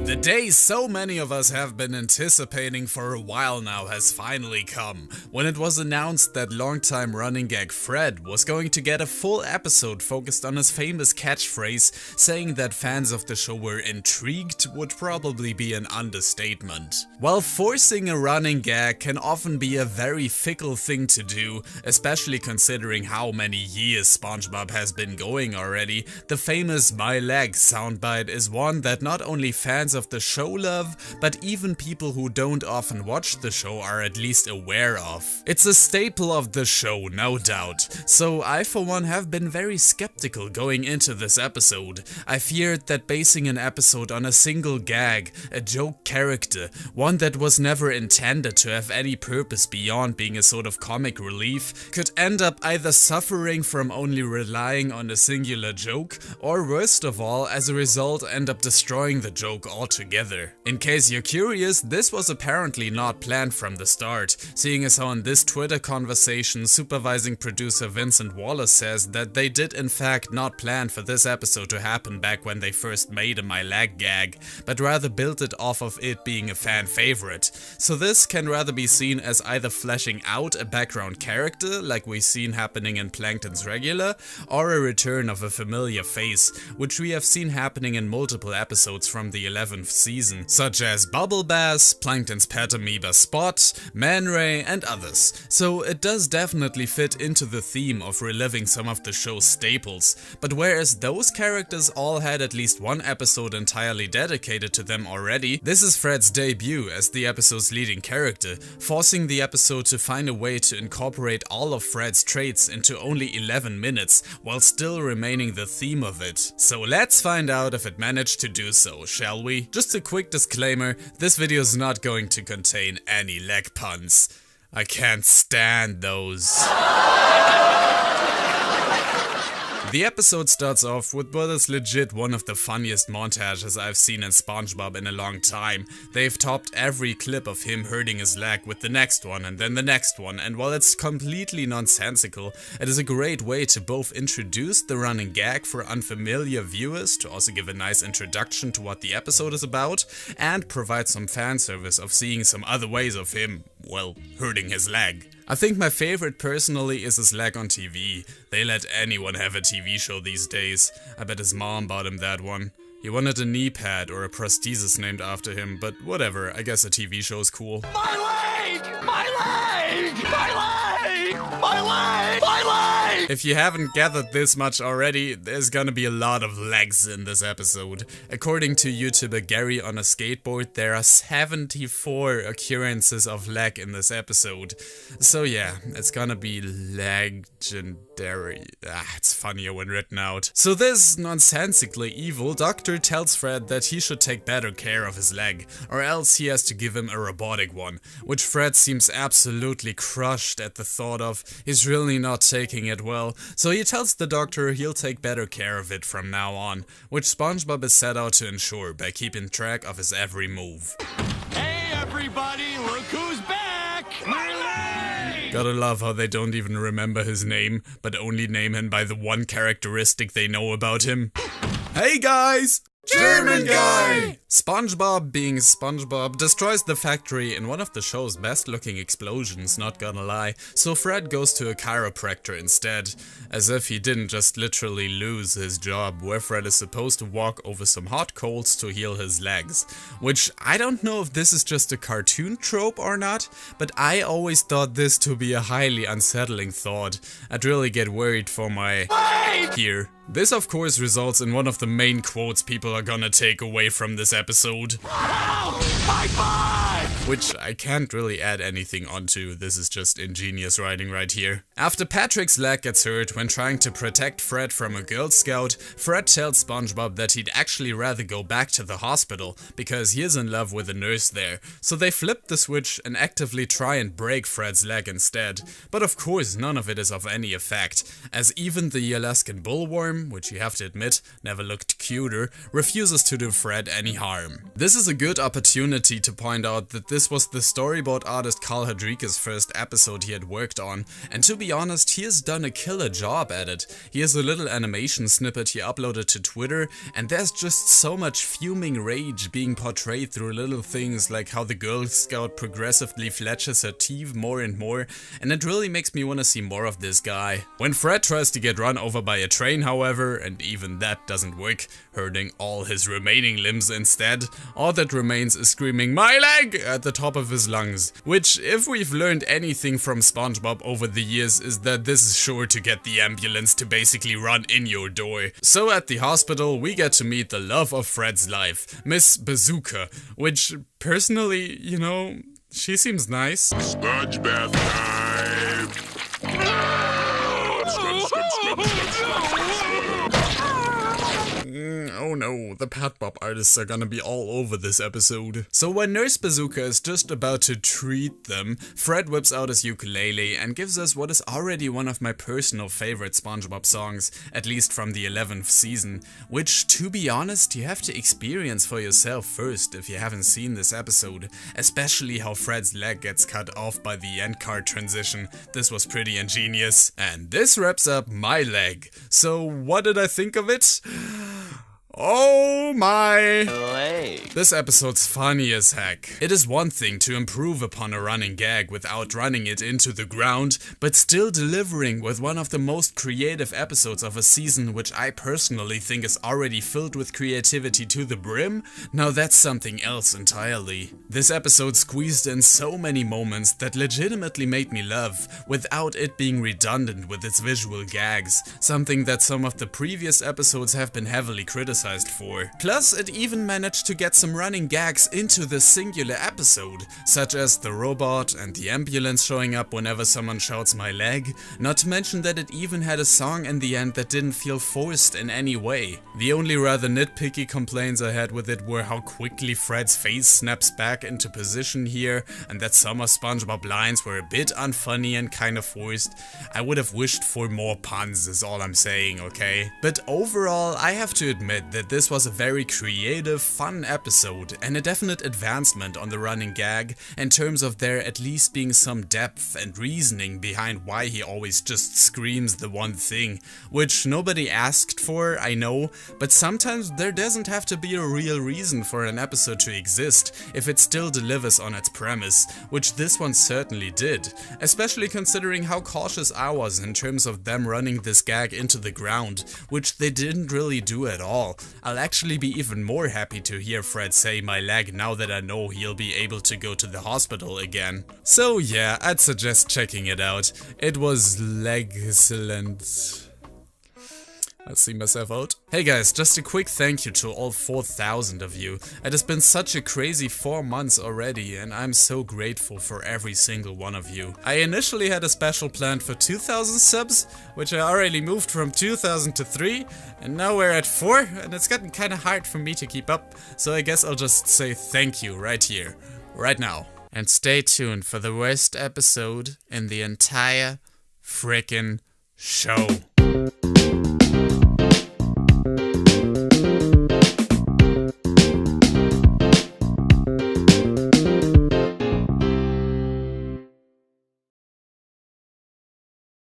The day so many of us have been anticipating for a while now has finally come, when it was announced that longtime running gag Fred was going to get a full episode focused on his famous catchphrase. Saying that fans of the show were intrigued would probably be an understatement. While forcing a running gag can often be a very fickle thing to do, especially considering how many years SpongeBob has been going already, the famous "my leg" soundbite is one that not only fans of the show love, but even people who don't often watch the show are at least aware of. It's a staple of the show, no doubt, so I for one have been very skeptical going into this episode. I feared that basing an episode on a single gag, a joke character, one that was never intended to have any purpose beyond being a sort of comic relief, could end up either suffering from only relying on a singular joke, or worst of all, as a result end up destroying the joke altogether. In case you're curious, this was apparently not planned from the start, seeing as how in this Twitter conversation supervising producer Vincent Wallace says that they did in fact not plan for this episode to happen back when they first made a "my leg" gag, but rather built it off of it being a fan favorite. So this can rather be seen as either fleshing out a background character like we've seen happening in Plankton's regular, or a return of a familiar face, which we have seen happening in multiple episodes from the 11th season, such as Bubble Bass, Plankton's pet amoeba Spot, Man Ray, and others. So it does definitely fit into the theme of reliving some of the show's staples, but whereas those characters all had at least one episode entirely dedicated to them already, this is Fred's debut as the episode's leading character, forcing the episode to find a way to incorporate all of Fred's traits into only 11 minutes, while still remaining the theme of it. So let's find out if it managed to do so, shall we? Just a quick disclaimer, this video is not going to contain any leg puns. I can't stand those. The episode starts off with what is legit one of the funniest montages I've seen in SpongeBob in a long time. They've topped every clip of him hurting his leg with the next one and then the next one, and while it's completely nonsensical, it is a great way to both introduce the running gag for unfamiliar viewers, to also give a nice introduction to what the episode is about, and provide some fan service of seeing some other ways of him, well, hurting his leg. I think my favorite personally is his leg on TV. They let anyone have a TV show these days. I bet his mom bought him that one. He wanted a knee pad or a prosthesis named after him, but whatever, I guess a TV show's cool. My leg! My leg! My leg! My leg! My leg! If you haven't gathered this much already, there's gonna be a lot of legs in this episode. According to YouTuber Gary on a Skateboard, there are 74 occurrences of leg in this episode. So yeah, it's gonna be legendary. It's funnier when written out. So this nonsensically evil doctor tells Fred that he should take better care of his leg, or else he has to give him a robotic one, which Fred seems absolutely crushed at the thought of. He's really not taking it well, so he tells the doctor he'll take better care of it from now on, which SpongeBob is set out to ensure by keeping track of his every move. Hey everybody, look who's back! My leg! Gotta love how they don't even remember his name, but only name him by the one characteristic they know about him. Hey guys! German guy! SpongeBob, being SpongeBob, destroys the factory in one of the show's best looking explosions, not gonna lie, so Fred goes to a chiropractor instead, as if he didn't just literally lose his job, where Fred is supposed to walk over some hot coals to heal his legs. Which, I don't know if this is just a cartoon trope or not, but I always thought this to be a highly unsettling thought. I'd really get worried for my here. This of course results in one of the main quotes people are gonna take away from this episode. Oh, my butt! Which I can't really add anything onto, this is just ingenious writing right here. After Patrick's leg gets hurt when trying to protect Fred from a Girl Scout, Fred tells SpongeBob that he'd actually rather go back to the hospital, because he is in love with a nurse there. So they flip the switch and actively try and break Fred's leg instead. But of course none of it is of any effect, as even the Alaskan bullworm, which you have to admit never looked cuter, refuses to do Fred any harm. This is a good opportunity to point out that this this was the storyboard artist Carl Hadrika's first episode he had worked on, and to be honest, he has done a killer job at it. Here's a little animation snippet he uploaded to Twitter, and there's just so much fuming rage being portrayed through little things like how the Girl Scout progressively fletches her teeth more and more, and it really makes me want to see more of this guy. When Fred tries to get run over by a train, however, and even that doesn't work, hurting all his remaining limbs instead, all that remains is screaming "My leg!" at the top of his lungs, which, if we've learned anything from SpongeBob over the years, is that this is sure to get the ambulance to basically run in your door. So at the hospital, we get to meet the love of Fred's life, Miss Bazooka, which personally, you know, she seems nice. Sponge bath time! Oh no, the Pat Bob artists are gonna be all over this episode. So when Nurse Bazooka is just about to treat them, Fred whips out his ukulele and gives us what is already one of my personal favorite SpongeBob songs, at least from the 11th season, which, to be honest, you have to experience for yourself first if you haven't seen this episode, especially how Fred's leg gets cut off by the end card transition. This was pretty ingenious. And this wraps up My Leg. So what did I think of it? Oh my! This episode's funny as heck. It is one thing to improve upon a running gag without running it into the ground, but still delivering with one of the most creative episodes of a season, which I personally think is already filled with creativity to the brim. Now that's something else entirely. This episode squeezed in so many moments that legitimately made me laugh, without it being redundant with its visual gags, something that some of the previous episodes have been heavily criticized for. Plus, it even managed to get some running gags into the singular episode, such as the robot and the ambulance showing up whenever someone shouts "My leg," not to mention that it even had a song in the end that didn't feel forced in any way. The only rather nitpicky complaints I had with it were how quickly Fred's face snaps back into position here, and that some of SpongeBob lines were a bit unfunny and kind of forced. I would have wished for more puns is all I'm saying, okay? But overall, I have to admit that this was a very creative, fun episode, and a definite advancement on the running gag in terms of there at least being some depth and reasoning behind why he always just screams the one thing, which nobody asked for, I know, but sometimes there doesn't have to be a real reason for an episode to exist if it still delivers on its premise, which this one certainly did, especially considering how cautious I was in terms of them running this gag into the ground, which they didn't really do at all. I'll actually be even more happy to hear Fred say "My leg" now that I know he'll be able to go to the hospital again. So yeah, I'd suggest checking it out. It was leg-excellent. I'll see myself out. Hey guys, just a quick thank you to all 4,000 of you. It has been such a crazy 4 months already, and I'm so grateful for every single one of you. I initially had a special planned for 2,000 subs, which I already moved from 2,000 to 3, and now we're at 4, and it's gotten kinda hard for me to keep up, so I guess I'll just say thank you right here, right now. And stay tuned for the worst episode in the entire frickin' show.